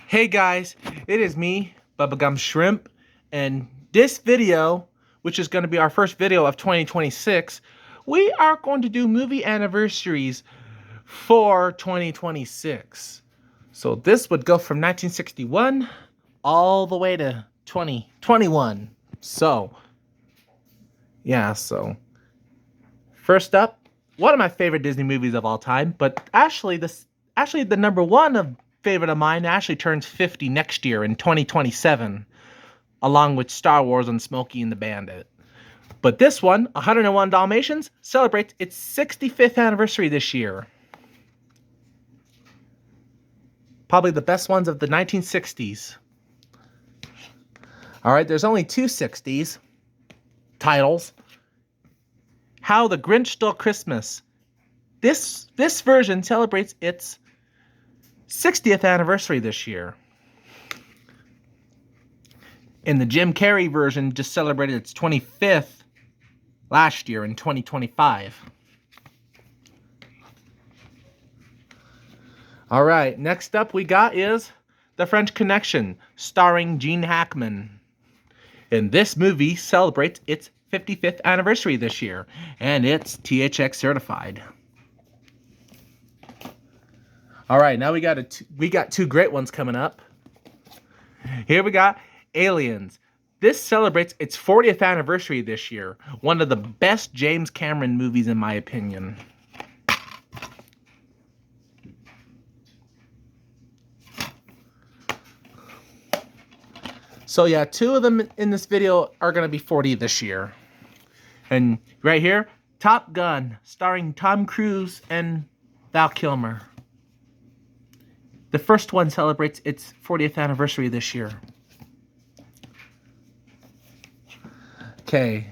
Hey guys, it is me, Bubblegum Shrimp, and this video, which is going to be our first video of 2026, we are going to do movie anniversaries for 2026. So this would go from 1961 all the way to 2021. So, first up, one of my favorite Disney movies of all time, but actually the number one of favorite of mine actually turns 50 next year in 2027, along with Star Wars and Smokey and the Bandit. But this one, 101 Dalmatians, celebrates its 65th anniversary this year. Probably the best ones of the 1960s. Alright, there's only two 60s titles. How the Grinch Stole Christmas. This version celebrates its 60th anniversary this year. And the Jim Carrey version just celebrated its 25th last year in 2025. Alright, next up we got is The French Connection, starring Gene Hackman. And this movie celebrates its 55th anniversary this year, and it's THX certified. All right, now we got two great ones coming up. Here we got Aliens. This celebrates its 40th anniversary this year. One of the best James Cameron movies in my opinion. So yeah, two of them in this video are going to be 40 this year. And right here, Top Gun, starring Tom Cruise and Val Kilmer. The first one celebrates its 40th anniversary this year. Okay.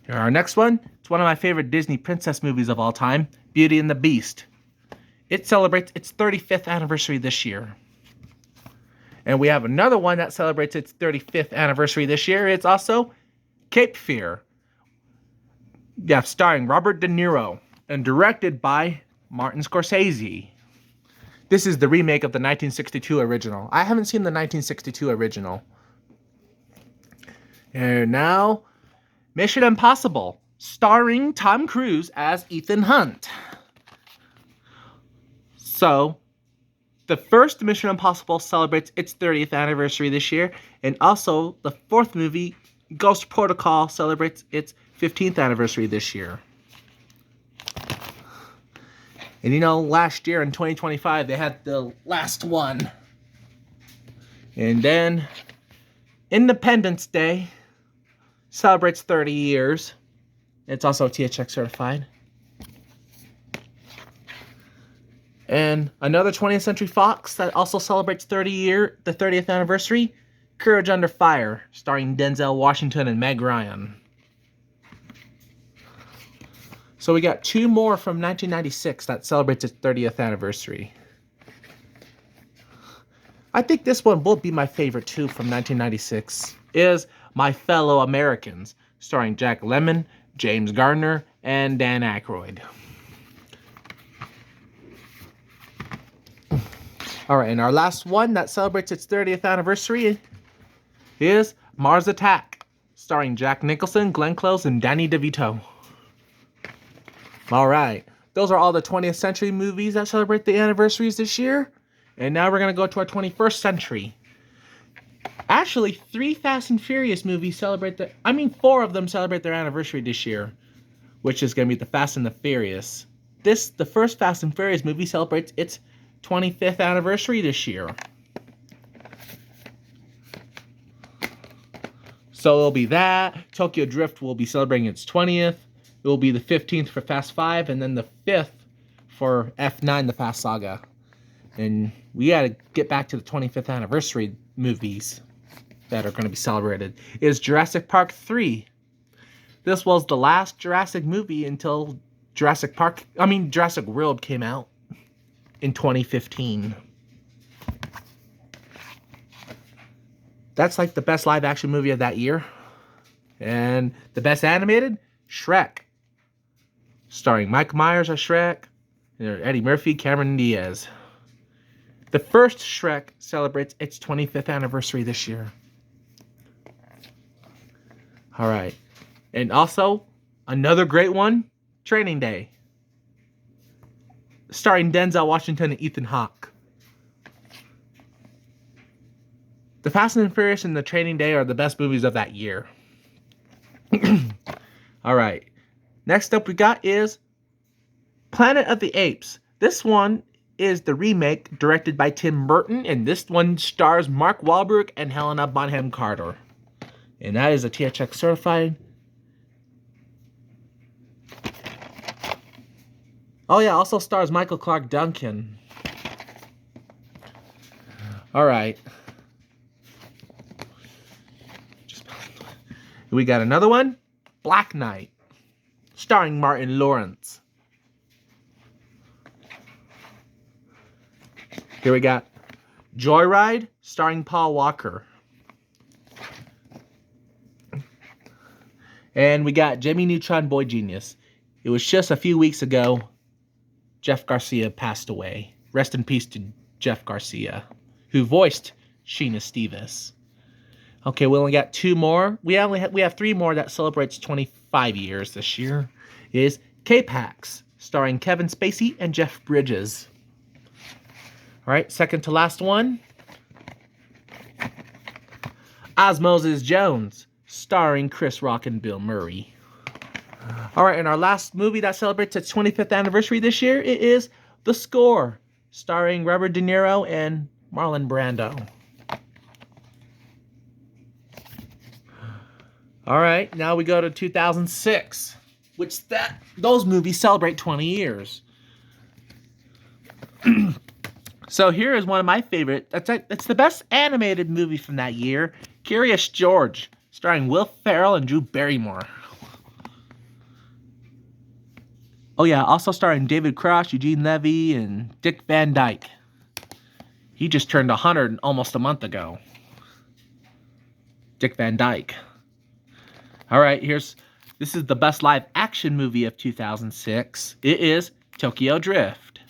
Here, our next one. It's one of my favorite Disney princess movies of all time, Beauty and the Beast. It celebrates its 35th anniversary this year. And we have another one that celebrates its 35th anniversary this year. It's also Cape Fear. Yeah, starring Robert De Niro and directed by Martin Scorsese. This is the remake of the 1962 original. I haven't seen the 1962 original. And now, Mission Impossible, starring Tom Cruise as Ethan Hunt. So, the first Mission Impossible celebrates its 30th anniversary this year, and also the fourth movie, Ghost Protocol, celebrates its 15th anniversary this year. And you know, last year in 2025, they had the last one. And then Independence Day celebrates 30 years. It's also THX certified. And another 20th Century Fox that also celebrates the 30th anniversary, Courage Under Fire, starring Denzel Washington and Meg Ryan. So we got two more from 1996 that celebrates its 30th anniversary. I think this one will be my favorite too from 1996, is My Fellow Americans, starring Jack Lemmon, James Garner, and Dan Aykroyd. Alright, and our last one that celebrates its 30th anniversary is Mars Attack, starring Jack Nicholson, Glenn Close, and Danny DeVito. Alright, those are all the 20th century movies that celebrate the anniversaries this year. And now we're going to go to our 21st century. Actually, 3 Fast and Furious movies four of them celebrate their anniversary this year, which is going to be the Fast and the Furious. The first Fast and Furious movie celebrates its 25th anniversary this year. So it'll be that. Tokyo Drift will be celebrating its 20th. It will be the 15th for Fast 5, and then the 5th for F9, the Fast Saga. And we got to get back to the 25th anniversary movies that are going to be celebrated. Is Jurassic Park 3. This was the last Jurassic movie until Jurassic World came out in 2015. That's like the best live action movie of that year. And the best animated, Shrek, starring Mike Myers as Shrek, Eddie Murphy, Cameron Diaz. The first Shrek celebrates its 25th anniversary this year. All right. And also, another great one, Training Day. Starring Denzel Washington and Ethan Hawke. The Fast and Furious and the Training Day are the best movies of that year. All right. Next up we got is Planet of the Apes. This one is the remake directed by Tim Burton, and this one stars Mark Wahlberg and Helena Bonham Carter. And that is a THX certified. Oh yeah, also stars Michael Clark Duncan. All right. We got another one, Black Knight, starring Martin Lawrence. Here we got Joyride, starring Paul Walker. And we got Jimmy Neutron Boy Genius. It was just a few weeks ago Jeff Garcia passed away. Rest in peace to Jeff Garcia, who voiced Sheena Stevens. Okay, we only got two more. We have three more that celebrates 25 years this year. It is K-Pax, starring Kevin Spacey and Jeff Bridges. All right, second to last one. Osmosis Jones, starring Chris Rock and Bill Murray. All right, and our last movie that celebrates its 25th anniversary this year, it is The Score, starring Robert De Niro and Marlon Brando. All right, now we go to 2006, which those movies celebrate 20 years. So here is one of my favorite. It's the best animated movie from that year, Curious George, starring Will Ferrell and Drew Barrymore. Oh yeah, also starring David Cross, Eugene Levy, and Dick Van Dyke. He just turned 100 almost a month ago. Dick Van Dyke. All right, this is the best live action movie of 2006. It is Tokyo Drift.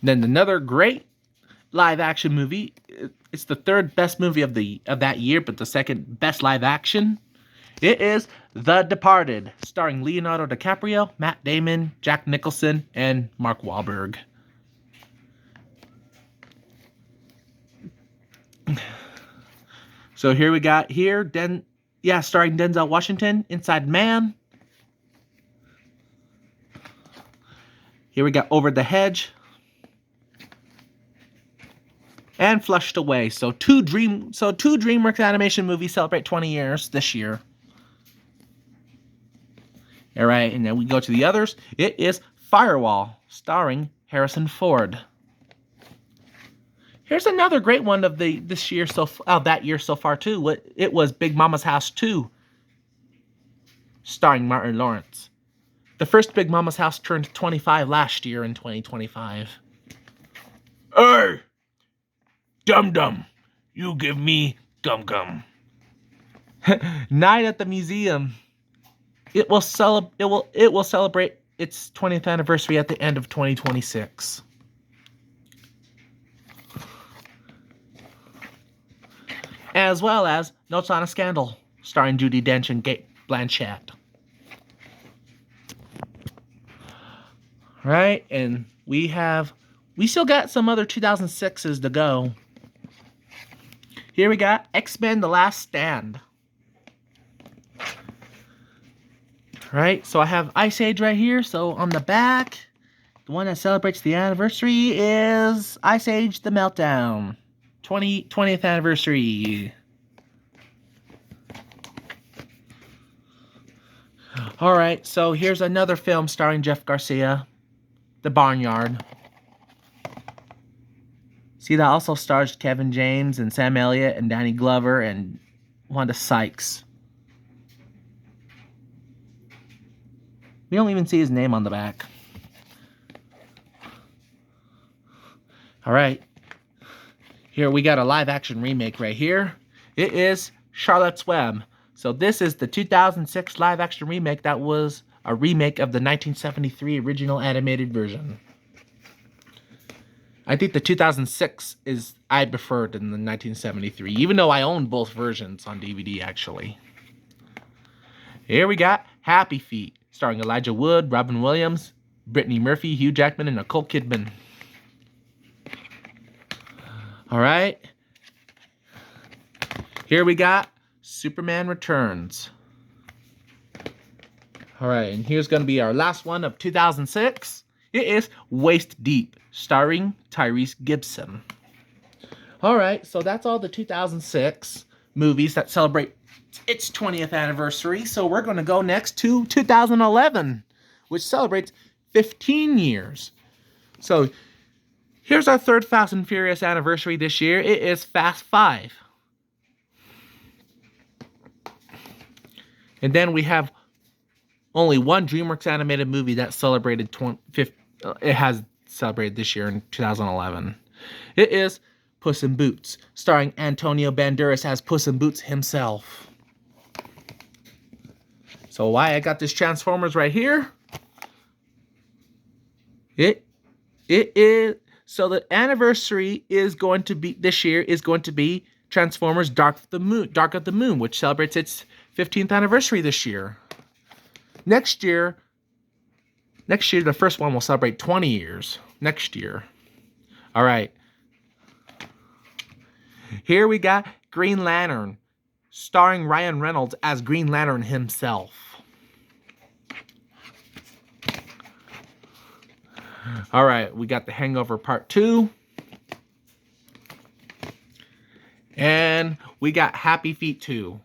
Then another great live action movie. It's the third best movie of that year, but the second best live action. It is The Departed, starring Leonardo DiCaprio, Matt Damon, Jack Nicholson, and Mark Wahlberg. So here we got starring Denzel Washington, Inside Man. Here we got Over the Hedge. And Flushed Away. So two DreamWorks animation movies celebrate 20 years this year. All right, and then we go to the others. It is Firewall, starring Harrison Ford. Here's another great one of that year so far too. It was Big Mama's House 2, starring Martin Lawrence. The first Big Mama's House turned 25 last year in 2025. Hey, Dum Dum, you give me Gum Gum. Night at the Museum. It will celebrate its 20th anniversary at the end of 2026. As well as Notes on a Scandal, starring Judi Dench and Cate Blanchett. Right, and we still got some other 2006s to go. Here we got X-Men: The Last Stand. Right, so I have Ice Age right here. So on the back, the one that celebrates the anniversary is Ice Age: The Meltdown. 20th anniversary. All right, so here's another film starring Jeff Garcia, The Barnyard. See, that also stars Kevin James and Sam Elliott and Danny Glover and Wanda Sykes. We don't even see his name on the back. All right. Here we got a live action remake right here. It is Charlotte's Web. So this is the 2006 live action remake that was a remake of the 1973 original animated version. I think the 2006 is I preferred than the 1973, even though I own both versions on DVD actually. Here we got Happy Feet, starring Elijah Wood, Robin Williams, Brittany Murphy, Hugh Jackman, and Nicole Kidman. All right. Here we got Superman Returns. All right, and here's going to be our last one of 2006. It is Waist Deep, starring Tyrese Gibson. All right, so that's all the 2006 movies that celebrate its 20th anniversary. So we're going to go next to 2011, which celebrates 15 years. So here's our third Fast and Furious anniversary this year. It is Fast 5. And then we have only one DreamWorks animated movie that celebrated it has celebrated this year in 2011. It is Puss in Boots, starring Antonio Banderas as Puss in Boots himself. So why I got this Transformers right here? It is so the anniversary is going to be this year is going to be Transformers Dark of the Moon, which celebrates its 15th anniversary this year. Next year, the first one will celebrate 20 years. Next year. All right. Here we got Green Lantern, starring Ryan Reynolds as Green Lantern himself. All right, we got The Hangover Part 2. And we got Happy Feet 2.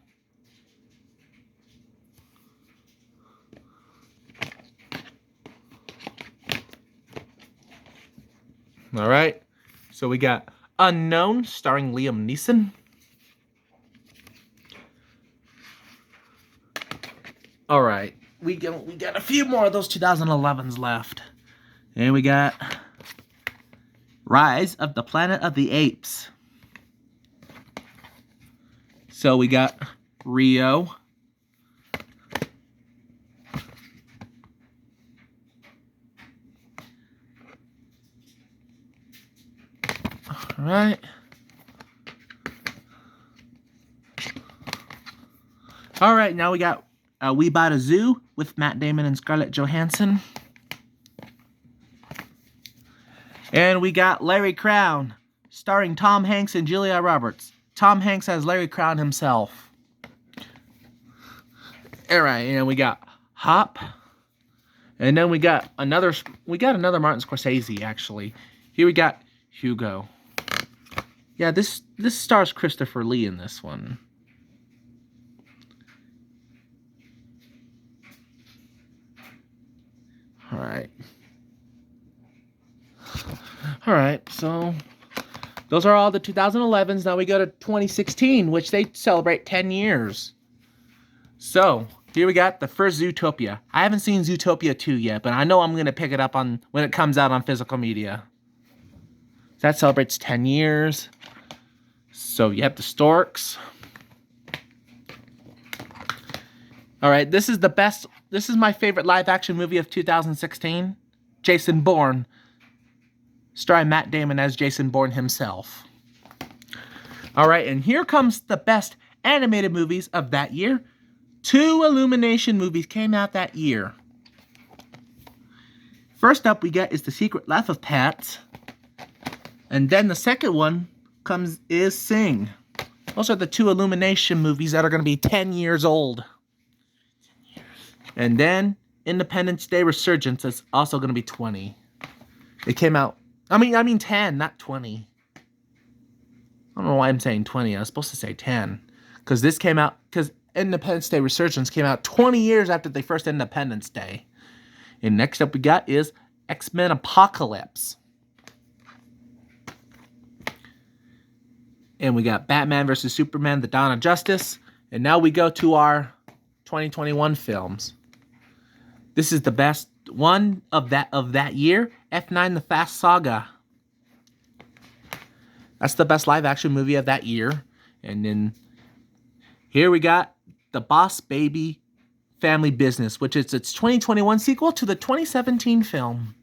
All right, so we got Unknown, starring Liam Neeson. All right, we got a few more of those 2011s left. And we got Rise of the Planet of the Apes. So we got Rio. All right. All right, now we got We Bought a Zoo with Matt Damon and Scarlett Johansson. And we got Larry Crowne, starring Tom Hanks and Julia Roberts. Tom Hanks as Larry Crowne himself. All right, and we got Hop. And then we got another Martin Scorsese, actually. Here we got Hugo. Yeah, this stars Christopher Lee in this one. All right. All right, so those are all the 2011s. Now we go to 2016, which they celebrate 10 years. So here we got the first Zootopia. I haven't seen Zootopia 2 yet, but I know I'm going to pick it up when it comes out on physical media. That celebrates 10 years. So you have the Storks. All right, this is my favorite live action movie of 2016. Jason Bourne, starring Matt Damon as Jason Bourne himself. All right, and here comes the best animated movies of that year. 2 Illumination movies came out that year. First up we get is The Secret Life of Pets. And then the second one is Sing. Those are the 2 Illumination movies that are going to be 10 years old. And then Independence Day Resurgence is also going to be 20. It came out, I mean 10, not 20. I don't know why I'm saying 20. I was supposed to say 10. Because Independence Day Resurgence came out 20 years after the first Independence Day. And next up we got is X-Men Apocalypse. And we got Batman vs. Superman, The Dawn of Justice. And now we go to our 2021 films. This is the best one of that year, F9 The Fast Saga. That's the best live action movie of that year. And then here we got The Boss Baby Family Business, which is its 2021 sequel to the 2017 film.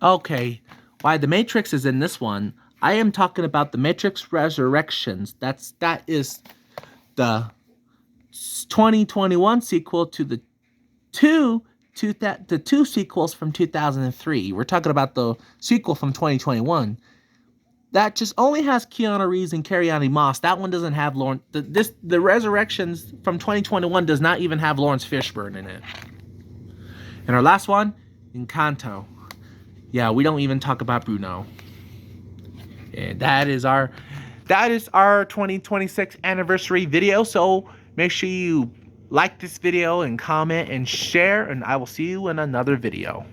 Okay, why the Matrix is in this one? I am talking about the Matrix Resurrections. That is the 2021 sequel to the two sequels from 2003. We're talking about the sequel from 2021. That just only has Keanu Reeves and Carrie-Anne Moss. That one doesn't have Lawrence. The Resurrections from 2021 does not even have Lawrence Fishburne in it. And our last one, Encanto. Yeah, we don't even talk about Bruno. And that is our 2026 anniversary video. So make sure you like this video and comment and share, and I will see you in another video.